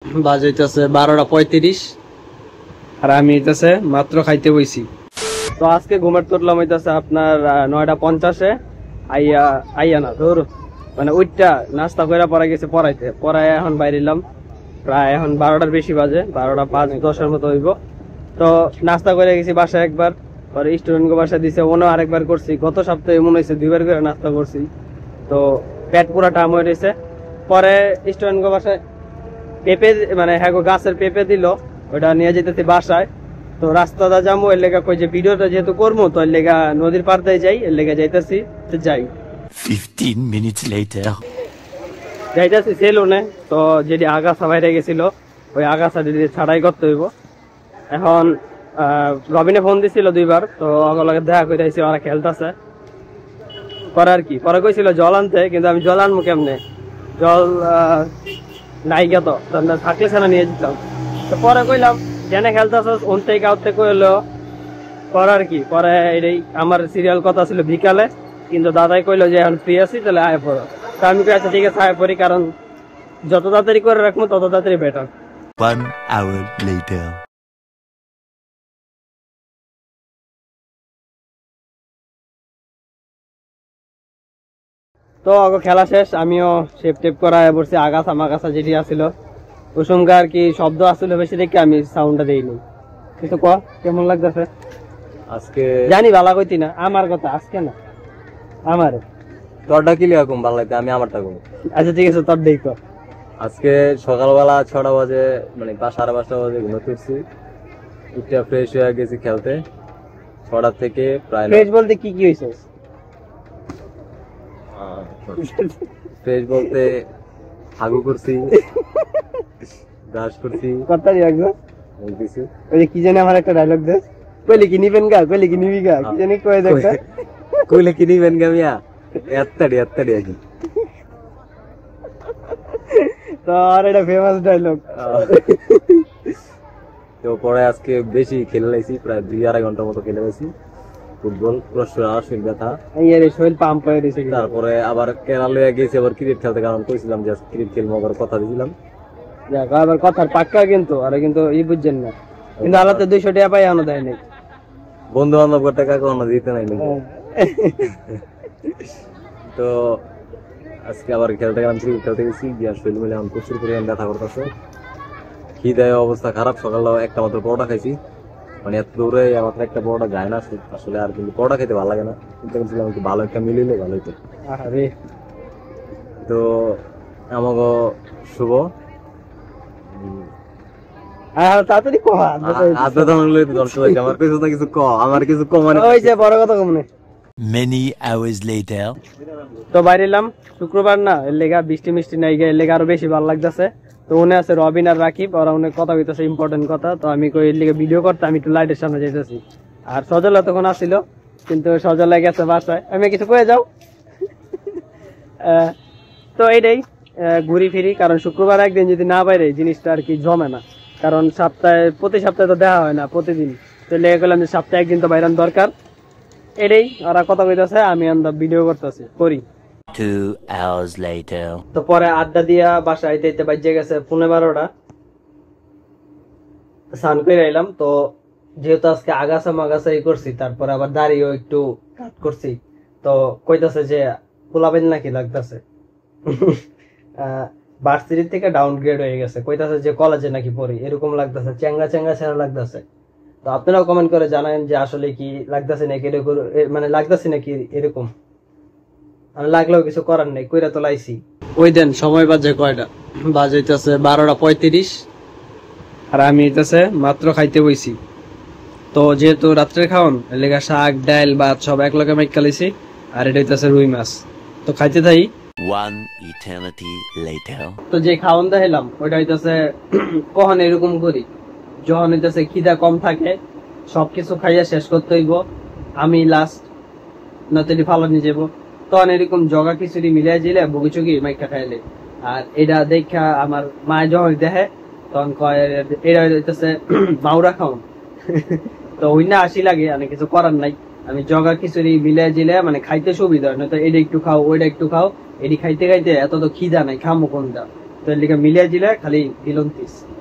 বাজেছে 12:35 আর আমি হইতেছে মাত্র খাইতে বইছি। তো আজকে ঘুমের তুললাম হইতেছে আপনার 9:50-এ আইয়া না ধর মানে ওইটা নাস্তা করে পরে গেছে পড়ায় এখন বাইরেলাম প্রায় এখন 12টার বেশি বাজে, 12:05-10-এর মতো হইব। তো নাস্তা করে গেছি বাসায় একবার, পরে স্টুডেন্টকে বাসায় দিছে, অন্য আরেকবার করছি। গত সপ্তাহে মনে হয়েছে 2বার করে নাস্তা করছি, তো পেট পুরা টাম হয়ে রয়েছে। পরে স্টুডেন্টকে বাসায় পেঁপে মানে হ্যাঁ গাছের পেঁপে দিল, ওটা নিয়ে যেতেছি বাসায়। তো রাস্তাটা যাবো এর লেগা কই যে ভিডিওটা যেহেতু করবো তো এর লেগা নদীর পার দিয়ে যাই, এর লেগা যাইতেছি যাই 15 minutes later যাইতেছি সেলুনে। তো যেটি আগাছা বাইরে গেছিল ওই আগাছা ছাড়াই করতে হইব। এখন রবিনে ফোন দিছিল 2বার, তো আমার লগে দেখা করে আইছি, ওরা খেলতেছে করার কি। পরে কইছিল জল আনতে, কিন্তু আমি জল আনবো কেমনে, জল নাই গে তো থাকলে সেনা নিয়ে যেতাম। তো পরে কইলাম জেনে খেলতেছ অন্তে গাউতে কইলো করার কি। পরে এটাই আমার সিরিয়াল কথা ছিল বিকালে, কিন্তু দাদাই কইলো যে এখন ফ্রি আছি তাহলে আয় পড়ো। তো আমি কই আচ্ছা ঠিক আছে আয় পড়ি, কারণ যত তাড়াতাড়ি করে রাখবো তত তাড়াতাড়ি বেটার। 1 hour later তো খেলা শেষ, আমিও শেপ টেপ করা পড়ছি। আগাছা মাগাছা যেটি আসছিল কুসুমকা আর কি শব্দ আসছিল বেশি দেখে আমি সাউন্ডটা দেইনি। কিন্তু ক কেমন লাগতেছে আজকে? জানি ভালো কইতি না আমার কথা, আজকে না আমার তোরটা কি লিখা কম ভালো লাগবে, আমি আমারটা কম। আচ্ছা ঠিক আছে তোর দেখো। আজকে সকালবেলা 6টা বাজে মানে 5-5:30 বাজে ঘুমাতে উঠছি, উঠে ফ্রেশ হয়ে গেছি খেলতে। 6টা থেকে প্রায় ফ্রেশ বলতে কি কি হইছে? ফ্রেশ বলতে হাগু করছি, ব্রাশ করছি, কথা রাখবো বলতেছি ওই যে কি জানি আমার একটা ডায়লগ দে, কইলে কি নিবেন গা, কইলে কি নিবি গা, কি জানি কই দেখা কইলে কি নিবেন গা মিয়া এত্তাড়ি আগে। তো আর এটা ফেমাস ডায়লগ। তো পরে আজকে বেশি খেলে লাইছি, প্রায় 2-2.5 ঘন্টার মতো খেলে লাইছি ফুটবল, পুরো শরীর ব্যথা, শরীর পাম্প হয়ে গেছে। তারপরে আবার কেরালে গেছি আবার ক্রিকেট খেলতে, কারণ কইছিলাম যে ক্রিকেট খেলবো, আবার কথা দিয়েছিলাম। আবার কথার পাক্কা কিন্তু আর কিন্তু ই বুঝছেন না, কিন্তু আলাদা 200 টাকা পাই এখনো দেয় নাই। বন্ধু বান্ধব টাকা কখনো দিতে নাই। তো আজকে আবার খেলতে গেলাম, ক্রিকেট খেলতে গেছি, গিয়ে শরীর মিলে এখন প্রচুর পরিমাণ ব্যথা করতেছে, খিদায় অবস্থা খারাপ। সকালে একটা মাত্র পরোটা খাইছি, মানে এত দূরে আমার একটা পরোটা যায় না আসলে, আর কিন্তু পরোটা খেতে ভালো লাগে না, চিন্তা করছিলাম একটু ভালো একটা মিলিলে ভালো হইতো। তো আমাকে শুভ তাড়াতাড়ি আমার কিছু কমানো বড় কথা কমনে। many hours later তো বাইরে এলাম, শুক্রবার না, এর লেগা বৃষ্টি মিষ্টি নাই গে, এর লেগা আরো বেশি ভালো লাগতেছে। তো উনি আছে রবিন আর রাকিব, ওরা অনেক কথা কইতেছে ইম্পর্টেন্ট কথা। তো আমি কই এর লেগে ভিডিও করতে আমি একটু লাইটের সামনে যাইতেছি। আর সজল তখন আসছিল, কিন্তু সজল গেছে বাসায়, আমি কিছু কয়ে যাও। তো এইটাই ঘুরি ফিরি, কারণ শুক্রবার একদিন যদি না বাইরে জিনিসটা আর কি জমে না, কারণ প্রতি সপ্তাহে তো দেখা হয় না প্রতিদিন। তো লেগে গেলাম যে সপ্তাহে একদিন তো বাইরান দরকার। এটাই ওরা কথা কইতেছে, আমি ভিডিও করতেছি করি। 2 hours later তো পরে আড্ডা দিয়া বাসায় আইতে বাজে গেছে 12:30। স্নান করে আইলাম, তো যেহেতু আজকে আগাছা মাগাছা করছি, তারপরে আবার দাড়িও একটু কাট করছি। তো কইতাছে যে পোলাবেন নাকি লাগতেছে, ভার্সিটি থেকে ডাউনগ্রেড হয়ে গেছে, কইতাছে যে কলেজে নাকি পড়ি এরকম লাগতেছে, চ্যাংরা ছেঁড়া লাগতেছে। তো আপনারাও কমেন্ট করে জানান যে আসলে কি লাগতেছে নাকি এরকম, মানে লাগতেছে নাকি এরকম। লাগলেও কিছু করার নেই, কইরা তো লাইছি। ওই দেন সময় বাজে কয়টা, বাজেছে 12:35 আর আমি হইতেছে মাত্র খাইতে বইছি। তো যেহেতু রাত্রের খাওয়ান লেগা শাক ডাল ভাত সব এক লগে মাইকা লাইছি, আর এটা হইতেছে রুই মাছ। তো খাইতে থাই। 1 eternity later তো যে খাওয়ান দেখাইলাম ওইটা হইতেছে কখন এরকম করি, যখন হইতেছে খিদা কম থাকে, সবকিছু খাইয়া শেষ করতে হইব, আমি লাস্ট নতলি ফালানি যাবো, তখন এরকম জগা খিচুড়ি মিলাই দিলে বগিচুগি মাইকা খাইলে। আর এটা দেখা আমার মায়ের যখন দেখে তখন কয় এটা হইতেছে মাউরা খাওন। তো ওই না আসি লাগে, আমি কিছু করার নাই, আমি জগা খিচুড়ি মিলাই দিলে মানে খাইতে সুবিধা হয়, নয়তো এটা একটু খাও ওইটা একটু খাও, এটি খাইতে খাইতে এত তো খিদা নাই, খামো কোনটা। তো এর লিগে মিলিয়ে দিলে খালি 29